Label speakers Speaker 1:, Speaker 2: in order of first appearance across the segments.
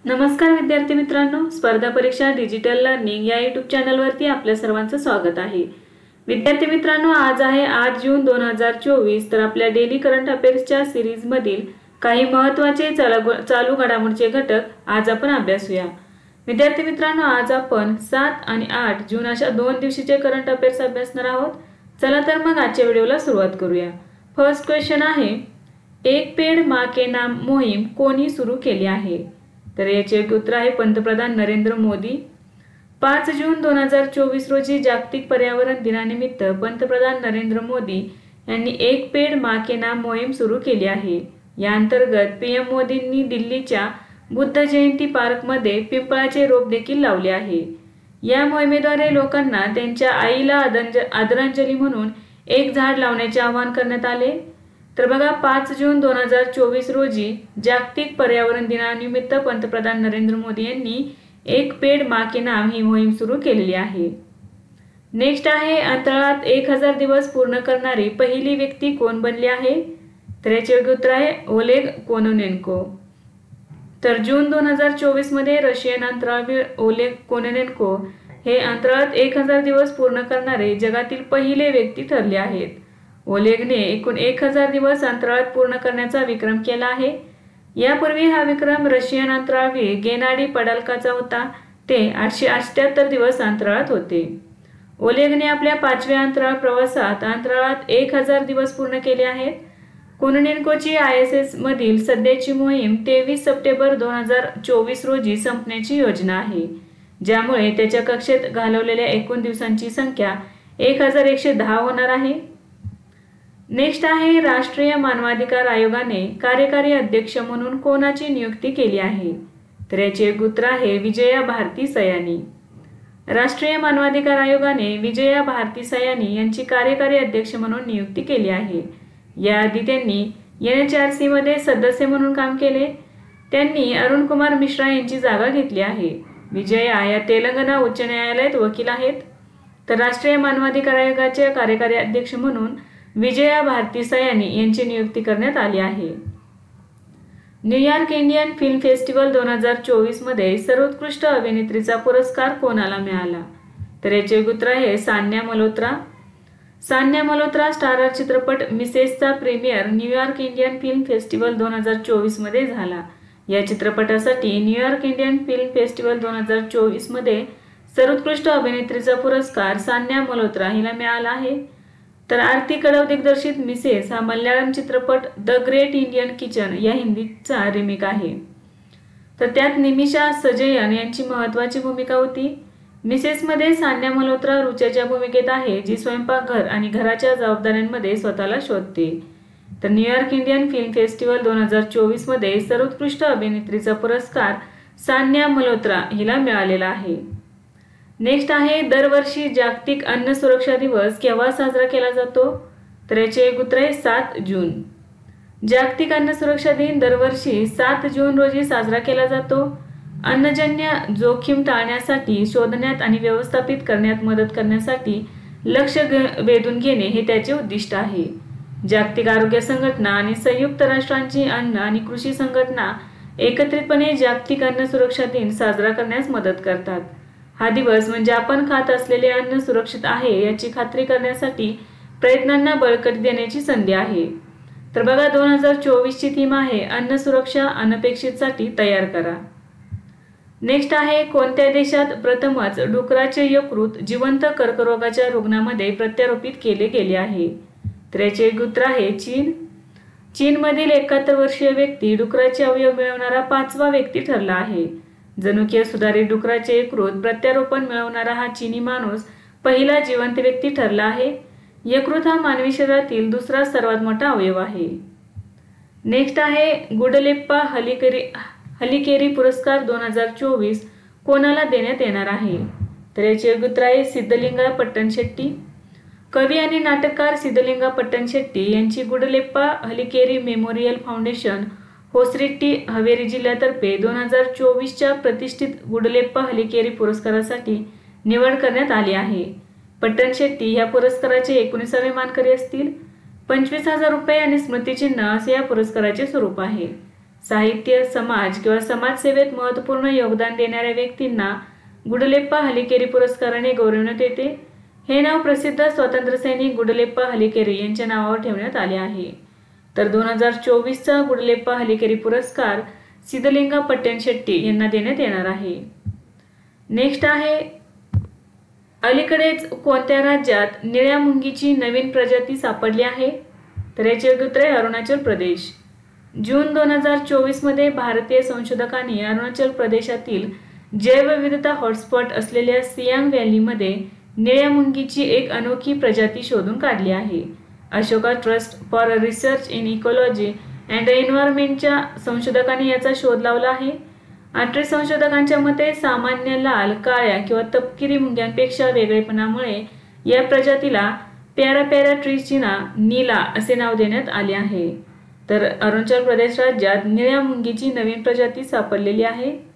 Speaker 1: नमस्कार विद्यार्थी मित्रांनो, स्पर्धा परीक्षा डिजिटल लर्निंग या यूट्यूब चॅनलवरती आपल्या सर्वांचं स्वागत आहे। विद्यार्थी मित्रांनो, आज आहे 8 जून 2024। तर आपल्या डेली करंट अफेअर्सच्या सीरीज मधील काही महत्त्वाचे चालू घडामोडीचे घटक आज आपण अभ्यासूया। विद्यार्थी मित्रांनो, आज आपण 7 आणि 8 जून अशा 2 दिवशीचे करंट अफेअर्स अभ्यासणार आहोत। चला तर मग आजच्या व्हिडिओला सुरुवात करूया। फर्स्ट क्वेश्चन आहे, एक पेड़ माँ के नाम मोहीम कोणी सुरू केली आहे? तर याचे उत्तर आहे पंतप्रधान नरेंद्र मोदी। 5 जून 2024 रोजी जागतिक पर्यावरण दिनानिमित्त पंतप्रधान नरेंद्र मोदी यांनी एक पेड़ माँ के नाम मोहीम सुरू केली आहे। या अंतर्गत पीएम मोदींनी दिल्लीच्या बुद्ध जयंती पार्कमध्ये पिंपळाचे रोप देखील लावले आहे। या मोहिमेद्वारे लोकांना त्यांच्या आईला आदरांजली म्हणून एक झाड लावण्याचे आवाहन करण्यात आले। तर बघा, 5 जून 2024 रोजी जागतिक पर्यावरण दिनानिमित्त पंतप्रधान नरेंद्र मोदी यांनी एक पेड़ माँ के नाम ही मोहीम सुरू केलेली आहे। नेक्स्ट आहे, अंतराळात 1000 दिवस पूर्ण करणारी पहिली व्यक्ती कोण बनली आहे? तर याचे योग्य उत्तर आहे ओलेग कोनोनेन्को। तर जून 2024 मध्ये रशियन अंतराळवीर ओलेग कोनोनेन्को हे अंतराळात 1000 दिवस पूर्ण करणारे जगातील पहिले व्यक्ती ठरले आहेत। ओलेगने एकूण 1000 दिवस अंतराळात पूर्ण करण्याचा विक्रम केला आहे। यापूर्वी हा विक्रम रशियन अंतराळवीर गेनाडी पडाल्काचा होता। ते 878 दिवस अंतराळात होते। ओलेगने आपल्या 5व्या अंतराळ प्रवासात अंतराळात 1000 दिवस पूर्ण केले आहेत। कोनोनेन्कोची ISS मधील सध्याची मोहीम 23 सप्टेंबर 2024 रोजी संपण्याची योजना आहे, ज्यामुळे त्याच्या कक्षेत घालवलेल्या एकूण दिवसांची संख्या 1110 होणार आहे। नेक्स्ट आहे, राष्ट्रीय मानवाधिकार आयोगाने कार्यकारी अध्यक्ष म्हणून कोणाची नियुक्ती केली आहे? तर याचे उत्तर आहे विजया भारती सयानी। राष्ट्रीय मानवाधिकार आयोगाने विजया भारती सयानी यांची कार्यकारी अध्यक्ष म्हणून नियुक्ती केली आहे। याआधी त्यांनी NHRC मध्ये सदस्य म्हणून काम केले। त्यांनी अरुण कुमार मिश्रा यांची जागा घेतली आहे। विजया या तेलंगणा उच्च न्यायालयात वकील आहेत। तर राष्ट्रीय मानवाधिकार आयोगाचे कार्यकारी अध्यक्ष म्हणून विजया भारती सयानी यांची नियुक्ती करण्यात आली आहे। न्यूयॉर्क इंडियन फिल्म फेस्टिवल 2024 मध्ये सर्वोत्कृष्ट अभिनेत्रीचा पुरस्कार कोणाला मिळाला? तर याचे उत्तर आहे सान्या मल्होत्रा। सान्या मल्होत्रा स्टारर चित्रपट मिसेसचा premiere New York Indian film festival 2024 मध्ये झाला। या चित्रपटासाठी न्यूयॉर्क इंडियन फिल्म फेस्टिवल 2024 मध्ये सर्वोत्कृष्ट अभिनेत्रीचा पुरस्कार सान्या मल्होत्रा हिला मिळाला आहे। तर आरती कडव दिग्दर्शित मिसेस हा मल्याळम चित्रपट द ग्रेट इंडियन किचन या हिंदीचा रिमेक आहे। तर त्यात निमिषा सजयन यांची महत्त्वाची भूमिका होती। मिसेसमध्ये सान्या मल्होत्रा रुचेच्या भूमिकेत आहे, जी स्वयंपाकघर आणि घराच्या जबाबदाऱ्यांमध्ये स्वतःला शोधते। तर न्यूयॉर्क इंडियन फिल्म फेस्टिवल 2024 मध्ये सर्वोत्कृष्ट अभिनेत्रीचा पुरस्कार सान्या मल्होत्रा हिला मिळालेला आहे। नेक्स्ट आहे, दरवर्षी जागतिक अन्न सुरक्षा दिवस केव्हा साजरा केला जातो? तर याचे उत्तर आहे 7 जून। जागतिक अन्न सुरक्षा दिन दरवर्षी 7 जून रोजी साजरा केला जातो। अन्नजन्य जोखीम टाळण्यासाठी, शोधण्यात आणि व्यवस्थापित करण्यात मदत करण्यासाठी लक्ष वेधून घेणे हे त्याचे उद्दिष्ट आहे। जागतिक आरोग्य संघटना आणि संयुक्त राष्ट्रांची अन्न आणि कृषी संघटना एकत्रितपणे जागतिक अन्न सुरक्षा दिन साजरा करण्यास मदत करतात। हा दिवस म्हणजे आपण खात असलेले अन्न सुरक्षित आहे याची खात्री करण्यासाठी प्रयत्नांना बळकटी देण्याची संधी आहे। तर बघा, 2024 ची थीम आहे अन्न सुरक्षा अनपेक्षितसाठी तयार करा। नेक्स्ट आहे, कोणत्या देशात प्रथमच डुकराचे यकृत जिवंत कर्करोगाच्या रुग्णामध्ये प्रत्यारोपित केले गेले आहे? तर याचे उत्तर आहे चीन। चीनमधील 71 वर्षीय व्यक्ती डुकराचे अवयव मिळवणारा 5वा व्यक्ती ठरला आहे। जनुकीय सुधारित डुकराचे यकृत प्रत्यारोपण मिळवणारा हा चीनी माणूस पहिला जिवंत व्यक्ती ठरला आहे। यकृत हा मानवी शरीरातील दुसरा सर्वात मोठा अवयव आहे। नेक्स्ट आहे, गुडलेप्पा हलिकेरी पुरस्कार 2024 कोणाला देण्यात येणार आहे? तर याचे उत्तर आहे सिद्धलिंगा पट्टणशेट्टी। कवी आणि नाटककार सिद्धलिंगा पट्टणशेट्टी यांची गुडलेप्पा हलिकेरी मेमोरियल फाउंडेशन होसरिट्टी हवेरी जिल्ह्यातर्फे 2024च्या प्रतिष्ठित गुडलेप्पा हलिकेरी पुरस्कारासाठी निवड करण्यात आली आहे। पट्टणशेट्टी या पुरस्काराचे 19वे मानकरी असतील। 25,000 रुपये आणि स्मृतिचिन्ह असे या पुरस्काराचे स्वरूप आहे। साहित्य, समाज किंवा समाजसेवेत महत्त्वपूर्ण योगदान देणाऱ्या व्यक्तींना गुडलेप्पा हलीकेरी पुरस्काराने गौरवण्यात येते. हे नाव प्रसिद्ध स्वातंत्र्यसैनिक गुडलेप्पा हलीकेरी यांच्या नावावर ठेवण्यात आले आहे. तर 2024चा गुडलेप्पा हलीकेरी पुरस्कार सिद्धलिंगा पट्टणशेट्टी यांना देण्यात येणार आहे. नेक्स्ट आहे, अलीकडेच कोणत्या राज्यात निळ्या मुंगीची नवीन प्रजाती सापडली आहे? तर याचे योग्य उत्तर आहे अरुणाचल प्रदेश. जून 2024 मध्ये भारतीय संशोधकांनी अरुणाचल प्रदेशातील जैवविविधता हॉटस्पॉट असलेल्या सियांग व्हॅलीमध्ये निळ्या मुंगीची एक अनोखी प्रजाती शोधून काढली आहे. Ashoka trust for research in ecology and एन्व्हायरमेंटच्या संशोधकांनी याचा शोध लावला आहे. आट्रे संशोधकांच्या मते सामान्य लाल, काळ्या किंवा तपकिरी मुंग्यांपेक्षा वेगळेपणामुळे या प्रजातीला पॅरा ट्रिचिना नीला असे नाव देण्यात आले आहे. तर अरुणाचल प्रदेश राज्यात निळ्या मुंगीची नवीन प्रजाती सापडलेली आहे.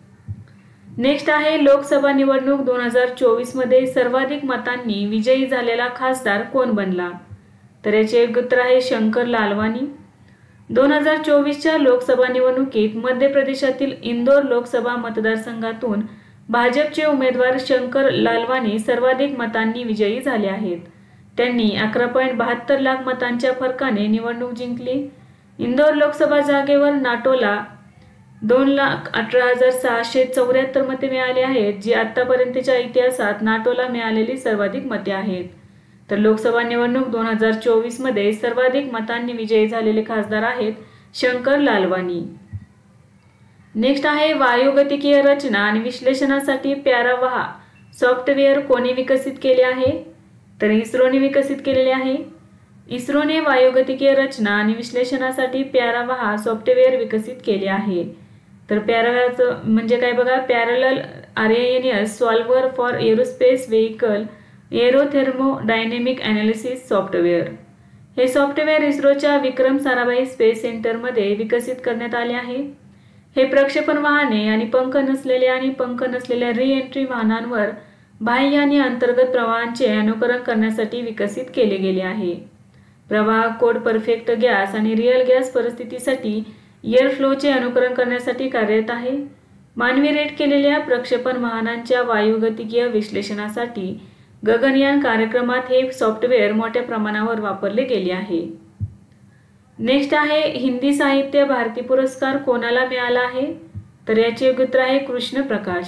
Speaker 1: नेक्स्ट आहे, लोकसभा निवडणूक 2024 मध्ये सर्वाधिक मतांनी विजयी झालेला खासदार कोण बनला? तर याचे योग्य उत्तर आहे शंकर लालवानी. 2024च्या लोकसभा निवडणुकीत मध्य प्रदेशातील इंदोर लोकसभा मतदारसंघातून भाजपचे उमेदवार शंकर लालवानी सर्वाधिक मतांनी विजयी झाले आहेत. त्यांनी 11.72 लाख मतांच्या फरकाने निवडणूक जिंकली. इंदोर लोकसभा जागेवर नाटोला 2,18,674 मते मिळाली आहेत, जी आतापर्यंतच्या इतिहासात नाटोला मिळालेली सर्वाधिक मते आहेत. तर लोकसभा निवडणूक 2024 मध्ये सर्वाधिक मतांनी विजयी झालेले खासदार आहेत शंकर लालवानी. नेक्स्ट आहे, वायुगतिकीय रचना आणि विश्लेषणासाठी प्यारावाहा सॉफ्टवेअर कोणी विकसित केले आहे? तर इस्रोने विकसित केलेले आहे. इस्रोने वायुगतिकीय रचना आणि विश्लेषणासाठी प्यारावाहा सॉफ्टवेअर विकसित केले आहे. तर प्यारावाहाचं म्हणजे काय बघा, parallel RNS solver for aerospace vehicle aerothermodynamic analysis software. हे सॉफ्टवेअर इस्रोच्या विक्रम साराभाई स्पेस सेंटरमध्ये विकसित करण्यात आले आहे. हे प्रक्षेपण वाहने आणि पंख नसलेल्या री-एंट्री वाहनांवर बाह्य आणि अंतर्गत प्रवाहांचे अनुकरण करण्यासाठी विकसित केले गेले आहे. प्रवाह कोड परफेक्ट गॅस आणि रिअल गॅस परिस्थितीसाठी एअर फ्लोचे अनुकरण करण्यासाठी कार्यरत आहे. मानवी रेट केलेल्या प्रक्षेपण वाहनांच्या वायुगतिकीय विश्लेषणासाठी गगनयान कार्यक्रमात हे सॉफ्टवेअर मोठ्या प्रमाणावर वापरले गेले आहे. नेक्स्ट आहे, हिंदी साहित्य भारती पुरस्कार कोणाला मिळाला आहे? तर याचे योग्य उत्तर आहे कृष्ण प्रकाश.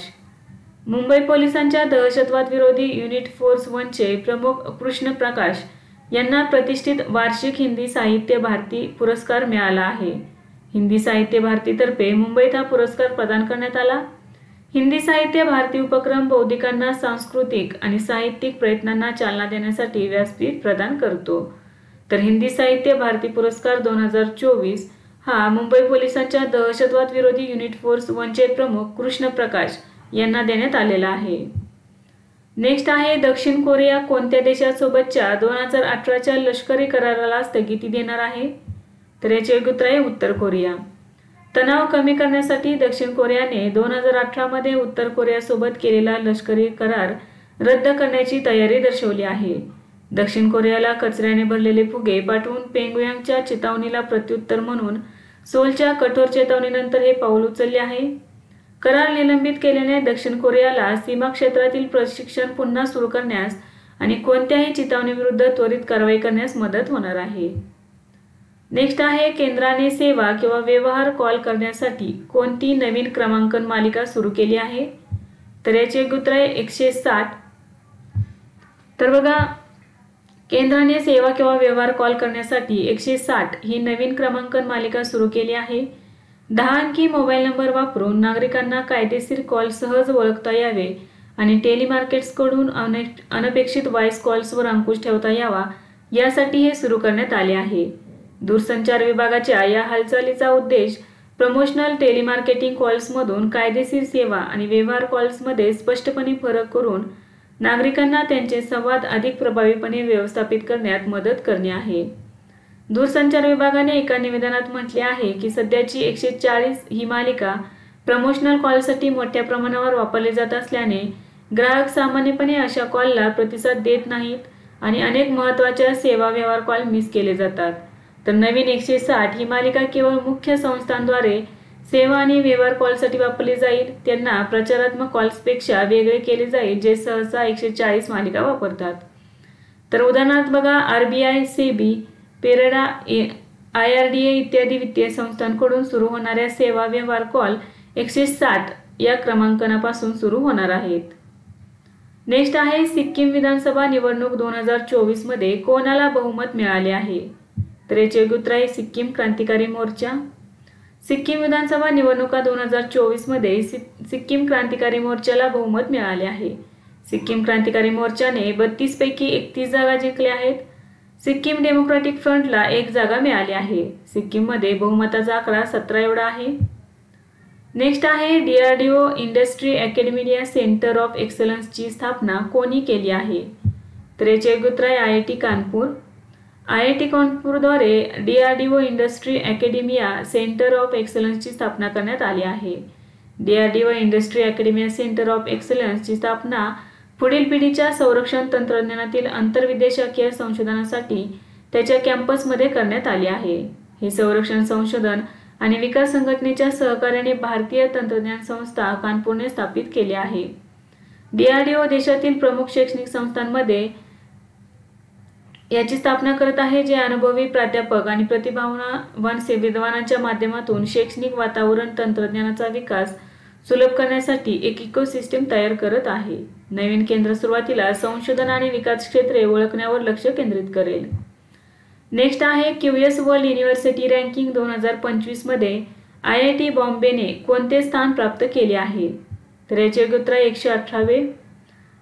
Speaker 1: मुंबई पोलिसांच्या दहशतवाद विरोधी युनिट फोर्स 1चे प्रमुख कृष्ण प्रकाश यांना प्रतिष्ठित वार्षिक हिंदी साहित्य भारती पुरस्कार मिळाला आहे. हिंदी साहित्य भारतीतर्फे मुंबईत हा पुरस्कार प्रदान करण्यात आला. हिंदी साहित्य भारती उपक्रम बौद्धिकांना सांस्कृतिक आणि साहित्यिक प्रयत्नांना चालना देण्यासाठी व्यासपीठ प्रदान करतो. तर हिंदी साहित्य भारती पुरस्कार 2024 हा मुंबई पोलिसांच्या दहशतवाद विरोधी युनिट फोर्स 1चे प्रमुख कृष्ण प्रकाश यांना देण्यात आलेला आहे. नेक्स्ट आहे, दक्षिण कोरिया कोणत्या देशासोबतच्या 2018च्या लष्करी कराराला स्थगिती देणार आहे? तर याचे योग्य उत्तर आहे उत्तर कोरिया. तणाव कमी करण्यासाठी दक्षिण कोरियाने 2018 मध्ये उत्तर कोरियासोबत केलेला लष्करी करार रद्द करण्याची तयारी दर्शवली आहे. दक्षिण कोरियाला कचऱ्याने भरलेले फुगे पाठवून पेंगुयांगच्या चेतावणीला प्रत्युत्तर म्हणून सोलच्या कठोर चेतावणीनंतर हे पाऊल उचलले आहे. करार निलंबित केल्याने दक्षिण कोरियाला सीमा क्षेत्रातील प्रशिक्षण पुन्हा सुरू करण्यास आणि कोणत्याही चितावणीविरुद्ध त्वरित कारवाई करण्यास मदत होणार आहे. नेक्स्ट आहे, केंद्राने सेवा किंवा व्यवहार कॉल करण्यासाठी कोणती नवीन क्रमांकन मालिका सुरू केली आहे? तर याचे उत्तर आहे 160. तर बघा, केंद्राने सेवा किंवा व्यवहार कॉल करण्यासाठी 160 ही नवीन क्रमांकन मालिका सुरू केली आहे. 10 अंकी मोबाईल नंबर वापरून नागरिकांना कायदेशीर कॉल सहज ओळखता यावे आणि टेलिमार्केट्सकडून अनपेक्षित व्हॉइस कॉल्सवर अंकुश ठेवता यावा यासाठी हे सुरू करण्यात आले आहे. दूरसंचार विभागाच्या या हालचालीचा उद्देश प्रमोशनल टेलिमार्केटिंग कॉल्समधून कायदेशीर सेवा आणि व्यवहार कॉल्समध्ये स्पष्टपणे फरक करून नागरिकांना त्यांचे संवाद अधिक प्रभावीपणे व्यवस्थापित करण्यात मदत करणे आहे. दूरसंचार विभागाने एका निवेदनात म्हटले आहे की सध्याची 140 ही मालिका प्रमोशनल कॉलसाठी मोठ्या प्रमाणावर वापरली जात असल्याने ग्राहक सामान्यपणे अशा कॉलला प्रतिसाद देत नाहीत आणि अनेक महत्त्वाच्या सेवा व्यवहार कॉल मिस केले जातात. तर नवीन 160 ही मालिका केवळ मुख्य संस्थांद्वारे सेवा आणि व्यवहार कॉलसाठी वापरली जाईल त्यांना प्रचारात्मक कॉल्सपेक्षा वेगळे केले जाईल जे सहसा 140 मालिका वापरतात. तर उदाहरणार्थ बघा, RBI, सेबी, पेरेडा, IRDA इत्यादी वित्तीय संस्थांकडून सुरू होणाऱ्या सेवा व्यवहार कॉल 160 या क्रमांकापासून सुरू होणार आहेत. नेक्स्ट आहे सिक्कीम विधानसभा निवडणूक 2024 मध्ये कोणाला बहुमत मिळाले आहे? तर याचे उत्तर आहे सिक्कीम क्रांतिकारी मोर्चा. सिक्कीम विधानसभा निवडणुका 2024 मध्ये सिक्कीम क्रांतिकारी मोर्चाला बहुमत मिळाले आहे. सिक्कीम क्रांतिकारी मोर्चाने 32 पैकी 31 जागा जिंकल्या आहेत. सिक्कीम डेमोक्रॅटिक फ्रंटला 1 जागा मिळाली आहे. सिक्कीममध्ये बहुमताचा आकडा 17 एवढा आहे. नेक्स्ट आहे DRDO industry academia centre of एक्सलन्सची स्थापना कोणी केली आहे? तर याचे उत्तर आहे IIT कानपूर. IIT कानपूरद्वारे DRDO industry academia centre of एक्सलन्सची स्थापना करण्यात आली आहे. DRDO industry academia centre of एक्सलन्सची स्थापना पुढील पिढीच्या संरक्षण तंत्रज्ञानातील आंतरविद्याशाखीय संशोधनासाठी त्याच्या कॅम्पसमध्ये करण्यात आली आहे. हे संरक्षण संशोधन आणि विकास संघटनेच्या सहकार्याने भारतीय तंत्रज्ञान संस्था कानपूरने स्थापित केले आहे. DRDO देशातील प्रमुख शैक्षणिक संस्थांमध्ये याची स्थापना करत आहे जे अनुभवी प्राध्यापक आणि प्रतिभावान विद्वानांच्या माध्यमातून शैक्षणिक वातावरण तंत्रज्ञानाचा विकास सुलभ करण्यासाठी एक इकोसिस्टम तयार करत आहे. नवीन केंद्र सुरुवातीला संशोधन आणि विकास क्षेत्रे ओळखण्यावर लक्ष केंद्रित करेल. नेक्स्ट आहे QS वर्ल्ड युनिव्हर्सिटी रँकिंग 2025 मध्ये IIT बॉम्बेने कोणते स्थान प्राप्त केले आहे? तर याचे उत्तर 118वे.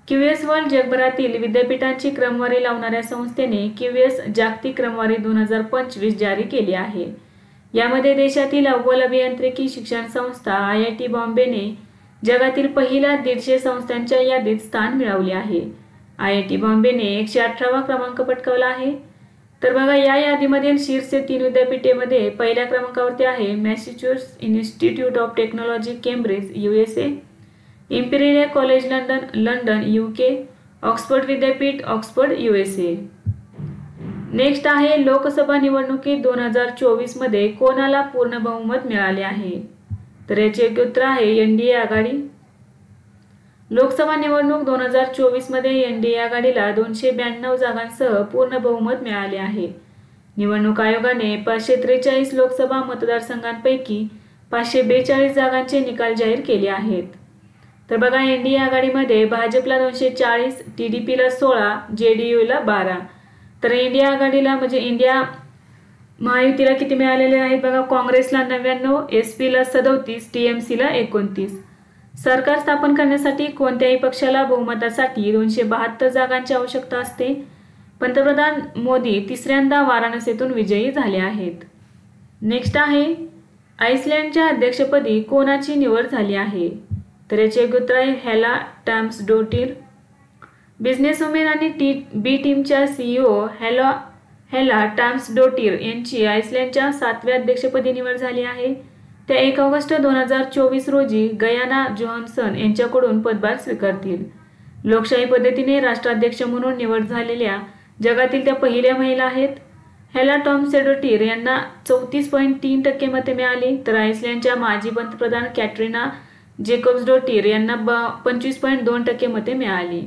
Speaker 1: QS वर्ल्ड जगभरातील विद्यापीठांची क्रमवारी लावणाऱ्या संस्थेने QS जागतिक क्रमवारी 2025 जारी केली आहे. यामध्ये देशातील अव्वल अभियांत्रिकी शिक्षण संस्था IIT बॉम्बेने जगातील पहिल्या 150 संस्थांच्या यादीत स्थान मिळवले आहे. IIT बॉम्बेने 118वा क्रमांक पटकावला आहे. तर बघा, या यादीमधील शीर्ष 3 विद्यापीठेमध्ये पहिल्या क्रमांकावरती आहे Massachusetts institute of technology Cambridge USA, imperial college London UK, Oxford विद्यापीठ ऑक्सफर्ड USA. नेक्स्ट आहे लोकसभा निवडणुकीत 2024 मध्ये कोणाला पूर्ण बहुमत मिळाले आहे? तर याचे उत्तर आहे NDA आघाडी. लोकसभा निवडणूक 2024 मध्ये NDA आघाडीला 292 जागांसह पूर्ण बहुमत मिळाले आहे. निवडणूक आयोगाने 543 लोकसभा मतदारसंघांपैकी 542 जागांचे निकाल जाहीर केले आहेत. तर बघा, NDA आघाडीमध्ये भाजपला 240, TDPला 16, JDUला 12. तर इंडिया आघाडीला म्हणजे इंडिया महायुतीला किती मिळालेले आहेत बघा, काँग्रेसला 99, SP ला 37, TMCला 29. सरकार स्थापन करण्यासाठी कोणत्याही पक्षाला बहुमतासाठी 272 जागांची आवश्यकता असते. पंतप्रधान मोदी तिसऱ्यांदा वाराणसीतून विजयी झाले आहेत. नेक्स्ट आहे आइसलँडच्या अध्यक्षपदी कोणाची निवड झाली आहे? तर याचे उत्तर आहे हेला टॅम्सडोटिर. बिझनेस वुमेन आणि बी टीमच्या CEO हेला टॅम्सडोटिर यांची आइसलँडच्या 7व्या अध्यक्षपदी निवड झाली आहे. त्या 1 ऑगस्ट 2024 रोजी गयाना जोहान्सन यांच्याकडून पदभार स्वीकारतील. लोकशाही पद्धतीने राष्ट्राध्यक्ष म्हणून निवड झालेल्या जगातील त्या पहिल्या महिला आहेत. हेला टॉम्सडोटिर यांना 34.3% मते मिळाली. तर आइसलँडच्या माजी पंतप्रधान कॅटरिना जेकोब्सडोटिर यांना 25.2% मते मिळाली.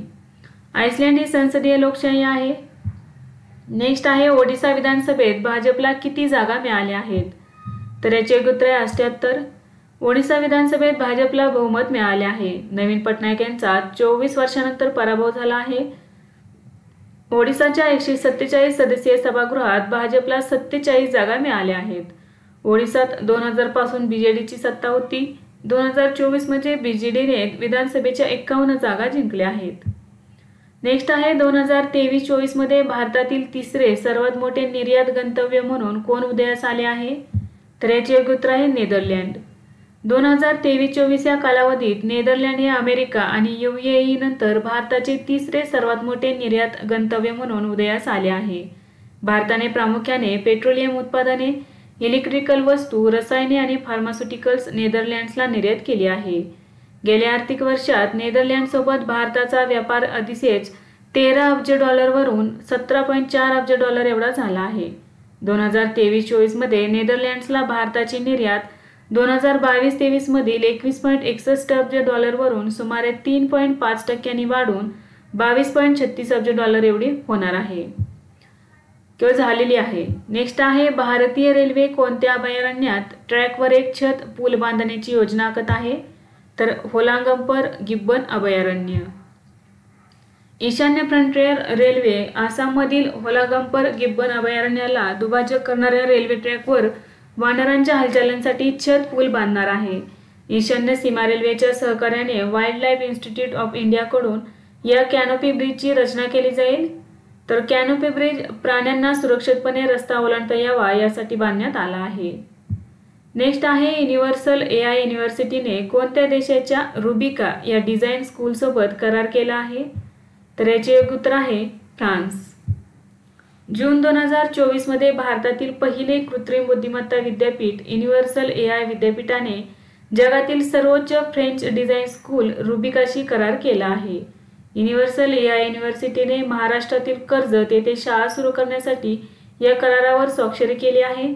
Speaker 1: आइसलँड ही संसदीय लोकशाही आहे. नेक्स्ट आहे ओडिशा विधानसभेत भाजपला किती जागा मिळाल्या आहेत? तर याचे उत्तर आहे 78. ओडिशा विधानसभेत भाजपला बहुमत मिळाले आहे. नवीन पटनायक यांचा 24 वर्षानंतर पराभव झाला आहे. ओडिशाच्या 147 सदस्यीय सभागृहात भाजपला 47 जागा मिळाल्या आहेत. ओडिशात 2000 पासून BJDची सत्ता होती. 2024 मध्ये BJDने विधानसभेच्या 51 जागा जिंकल्या आहेत. नेक्स्ट आहे 2023-24 मध्ये भारतातील तिसरे सर्वात मोठे निर्यात गंतव्य म्हणून कोण उदयास आले आहे? तर याचे उत्तर आहे नेदरलँड. 2023-24 या कालावधीत नेदरलँड हे अमेरिका आणि UAE नंतर भारताचे तिसरे सर्वात मोठे निर्यात गंतव्य म्हणून उदयास आले आहे. भारताने प्रामुख्याने पेट्रोलियम उत्पादने, इलेक्ट्रिकल वस्तू, रसायने आणि फार्मास्युटिकल्स नेदरलँड्सला निर्यात केली आहे. गेल्या आर्थिक वर्षात नेदरलँडसोबत भारताचा व्यापार अधिसेच $13 अब्ज वरून $17.4 अब्ज एवढा झाला आहे. 2023-24 मध्ये नेदरलँड्सला भारताची निर्यात 2022-23 मधील 21.61 अब्ज डॉलरवरून सुमारे 3.5% वाढून 22.36 अब्ज डॉलर एवढी होणार आहे किंवा झालेली आहे. नेक्स्ट आहे, भारतीय रेल्वे कोणत्या अभयारण्यात ट्रॅकवर एक छत पूल बांधण्याची योजना आखत आहे? तर होलांगपर गिब्बन अभयारण्य. ईशान्य फ्रंटियर रेल्वे आसाममधील होलांगपर गिब्बन अभयारण्याला दुभाजक करणाऱ्या रेल्वे ट्रॅकवर वानरांच्या हालचालींसाठी छत पूल बांधणार आहे. ईशान्य सीमा रेल्वेच्या सहकार्याने वाईल्ड लाईफ इन्स्टिट्यूट ऑफ इंडियाकडून या कॅनोपी ब्रिजची रचना केली जाईल. तर कॅनोपी ब्रिज प्राण्यांना सुरक्षितपणे रस्ता ओलांडता यावा यासाठी बांधण्यात आला आहे. नेक्स्ट आहे, युनिव्हर्सल AI युनिव्हर्सिटीने कोणत्या देशाच्या रुबिका या डिझाईन स्कूलसोबत करार केला आहे? तर याचे योग्य उत्तर आहे फ्रान्स. जून 2024 मध्ये भारतातील पहिले कृत्रिम बुद्धिमत्ता विद्यापीठ युनिव्हर्सल AI विद्यापीठाने जगातील सर्वोच्च फ्रेंच डिझाईन स्कूल रुबिकाशी करार केला आहे. युनिव्हर्सल AI युनिव्हर्सिटीने महाराष्ट्रातील कर्जत येथे शाळा सुरू करण्यासाठी या करारावर स्वाक्षरी केली आहे.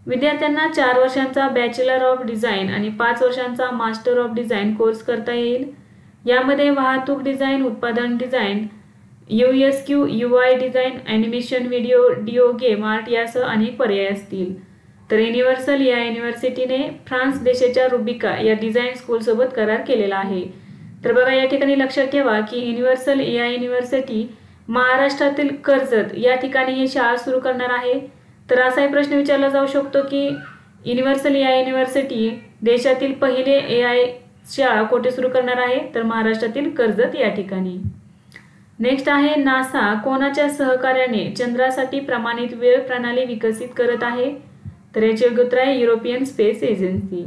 Speaker 1: विद्यार्थ्यांना 4 वर्षांचा बॅचलर ऑफ डिझाईन आणि 5 वर्षांचा मास्टर ऑफ डिझाईन कोर्स करता येईल. यामध्ये वाहतूक डिझाईन, उत्पादन design, USQ UI design, animation, video, DO, game art यासह अनेक पर्याय असतील. तर युनिव्हर्सल AI युनिव्हर्सिटीने फ्रान्स देशाच्या रुबिका या डिझाईन स्कूलसोबत करार केलेला आहे. तर बघा, या ठिकाणी लक्षात ठेवा की युनिव्हर्सल AI युनिव्हर्सिटी महाराष्ट्रातील कर्जत या ठिकाणी ही शाळा सुरू करणार आहे. तर असाही प्रश्न विचारला जाऊ शकतो की युनिव्हर्सल AI युनिव्हर्सिटी देशातील पहिले AI शाळा कोठे सुरू करणार आहे? तर महाराष्ट्रातील कर्जत या ठिकाणी. नेक्स्ट आहे, नासा कोणाच्या सहकार्याने चंद्रासाठी प्रमाणित वेळ प्रणाली विकसित करत आहे? तर याचे योग्य उत्तर आहे युरोपियन स्पेस एजन्सी.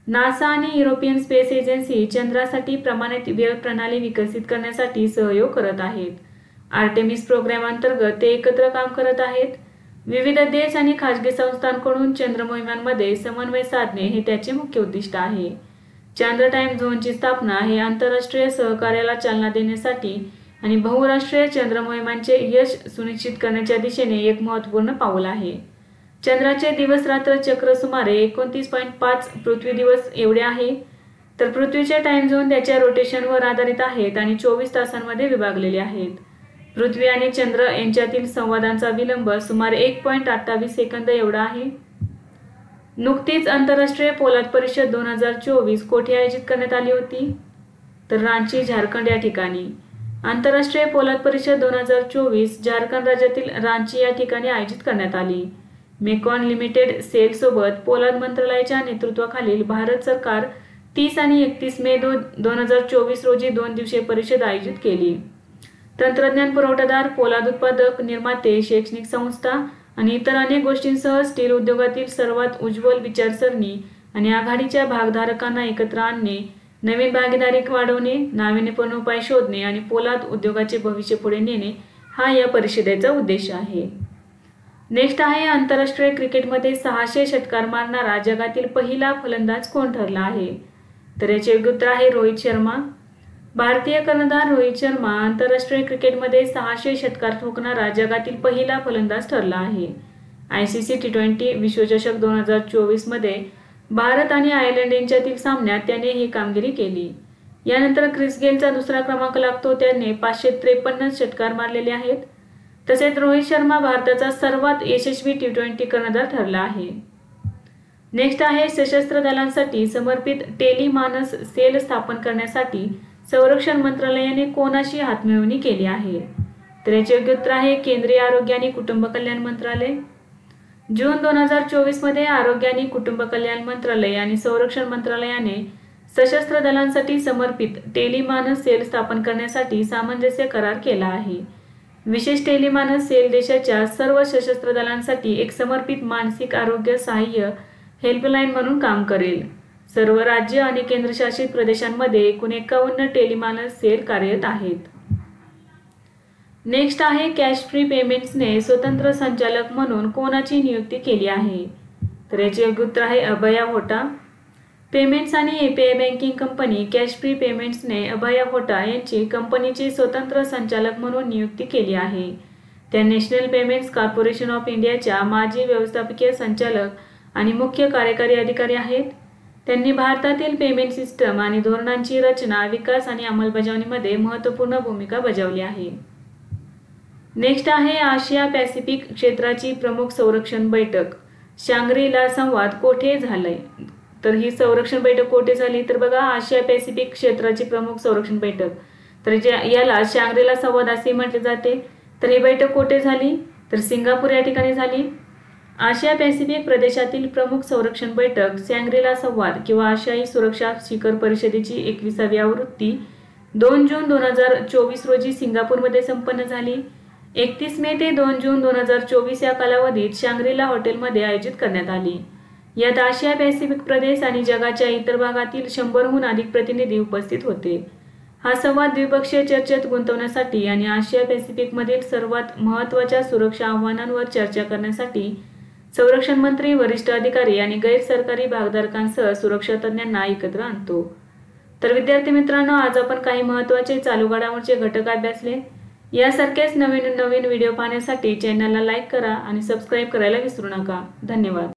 Speaker 1: नासा आणि युरोपियन स्पेस एजन्सी चंद्रासाठी प्रमाणित वेळ प्रणाली विकसित करण्यासाठी सहयोग करत आहेत. आर्टेमिस प्रोग्राम अंतर्गत ते एकत्र काम करत आहेत. विविध देश आणि खाजगी संस्थांकडून चंद्र मोहिमांमध्ये समन्वय साधणे हे त्याचे मुख्य उद्दिष्ट आहे. चंद्र टाइम झोनची स्थापना हे आंतरराष्ट्रीय सहकार्याला चालना देण्यासाठी आणि बहुराष्ट्रीय चंद्र मोहिमांचे यश सुनिश्चित करण्याच्या दिशेने एक महत्त्वपूर्ण पाऊल आहे. चंद्राचे दिवस रात्र चक्र सुमारे 29.5 पृथ्वी दिवस एवढे आहे. तर पृथ्वीचे टाइम झोन त्याच्या रोटेशनवर आधारित आहेत आणि 24 तासांमध्ये विभागलेले आहेत. पृथ्वी आणि चंद्र यांच्यातील संवादांचा विलंब सुमारे 1.28 सेकंद एवढा आहे. नुकतीच आंतरराष्ट्रीय पोलाद परिषद 2024 कोठे आयोजित करण्यात आली होती? तर रांची, झारखंड या ठिकाणी. आंतरराष्ट्रीय पोलाद परिषद 2024 झारखंड राज्यातील रांची या ठिकाणी आयोजित करण्यात आली. मेकॉन लिमिटेड सेल सोबत पोलाद मंत्रालयाच्या नेतृत्वाखालील भारत सरकार 30 आणि 31 मे 2024 रोजी 2 दिवसीय परिषद आयोजित केली. तंत्रज्ञान पुरवठादार, पोलाद उत्पादक, निर्माते, शैक्षणिक संस्था आणि इतर अनेक गोष्टींसह स्टील उद्योगातील सर्वात उज्ज्वल विचारसरणी आणि आघाडीच्या भागधारकांना एकत्र आणणे, नवीन भागीदारी वाढवणे, नाविन्यपूर्ण उपाय शोधणे आणि पोलाद उद्योगाचे भविष्य पुढे नेणे हा या परिषदेचा उद्देश आहे. नेक्स्ट आहे, आंतरराष्ट्रीय क्रिकेटमध्ये 600 षटकार मारणारा जगातील पहिला फलंदाज कोण ठरला आहे? तर याचे योग्य उत्तर आहे रोहित शर्मा. भारतीय कर्णधार रोहित शर्मा आंतरराष्ट्रीय क्रिकेटमध्ये 600 षटकार ठोकणारा जगातील पहिला फलंदाज ठरला आहे. ICC T20 विश्वचषक 2024 मध्ये भारत आणि आयर्लंड यांच्यातील सामन्यात त्याने ही कामगिरी केली. यानंतर क्रिस गेलचा दुसरा क्रमांक लागतो. त्याने 553 षटकार मारलेले आहेत. तसेच रोहित शर्मा भारताचा सर्वात यशस्वी T20 कर्णधार ठरला आहे. नेक्स्ट आहे, सशस्त्र दलांसाठी समर्पित टेलिमानस सेल स्थापन करण्यासाठी संरक्षण मंत्रालयाने कोणाशी हातमिळवणी केली आहे? तर याचे योग्य उत्तर आहे केंद्रीय आरोग्य आणि कुटुंब कल्याण मंत्रालय. जून 2024 मध्ये आरोग्य आणि कुटुंब कल्याण मंत्रालय आणि संरक्षण मंत्रालयाने सशस्त्र दलांसाठी समर्पित टेलिमानस सेल स्थापन करण्यासाठी सामंजस्य करार केला आहे. विशेष टेलिमानस सेल देशाच्या सर्व सशस्त्र दलांसाठी एक समर्पित मानसिक आरोग्य सहाय्य हेल्पलाईन म्हणून काम करेल. सर्व राज्य आणि केंद्रशासित प्रदेशांमध्ये एकूण 51 टेलिमानस सेल कार्यरत आहेत. नेक्स्ट आहे, कॅश फ्री पेमेंट्सने स्वतंत्र संचालक म्हणून कोणाची नियुक्ती केली आहे? तर याचे योग्य उत्तर आहे अभया होटा. पेमेंट्स आणि API banking company cash free पेमेंट्सने अभया होटा यांची कंपनीचे स्वतंत्र संचालक म्हणून नियुक्ती केली आहे. त्या नॅशनल पेमेंट्स कॉर्पोरेशन ऑफ इंडियाच्या माजी व्यवस्थापकीय संचालक आणि मुख्य कार्यकारी अधिकारी आहेत. त्यांनी भारतातील पेमेंट सिस्टम आणि धोरणांची रचना, विकास आणि अंमलबजावणीमध्ये महत्त्वपूर्ण भूमिका बजावली आहे. नेक्स्ट आहे आशिया पॅसिफिक क्षेत्राची प्रमुख संरक्षण बैठक शांग्री-ला संवाद कोठे झालाय. तर ही संरक्षण बैठक कोठे झाली, तर बघा आशिया पॅसिफिक क्षेत्राची प्रमुख संरक्षण बैठक, तर याला शांग्री-ला संवाद असे म्हटले जाते. तर ही बैठक कोठे झाली, तर सिंगापूर या ठिकाणी झाली. आशिया पॅसिफिक प्रदेशातील प्रमुख संरक्षण बैठक शांग्री-ला संवाद किंवा आशियाई सुरक्षा शिखर परिषदेची 21वी आवृत्ती 2 जून 2024 रोजी सिंगापूरमध्ये संपन्न झाली. 31 मे ते 2 जून 2024 या कालावधीत शांग्री-ला हॉटेलमध्ये आयोजित करण्यात आली. यात आशिया पॅसिफिक प्रदेश आणि जगाच्या इतर भागातील 100हून अधिक प्रतिनिधी उपस्थित होते. हा संवाद द्विपक्षीय चर्चेत गुंतवण्यासाठी आणि आशिया पॅसिफिकमधील सर्वात महत्त्वाच्या सुरक्षा आव्हानांवर चर्चा करण्यासाठी संरक्षण मंत्री, वरिष्ठ अधिकारी आणि गैर सरकारी भागधारकांसह सुरक्षा तज्ज्ञांना एकत्र आणतो. तर विद्यार्थी मित्रांनो, आज आपण काही महत्त्वाचे चालू घडामोडीचे घटक अभ्यासले. यासारखेच नवीन व्हिडिओ पाहण्यासाठी चॅनलला लाईक करा आणि सबस्क्राईब करायला विसरू नका. धन्यवाद.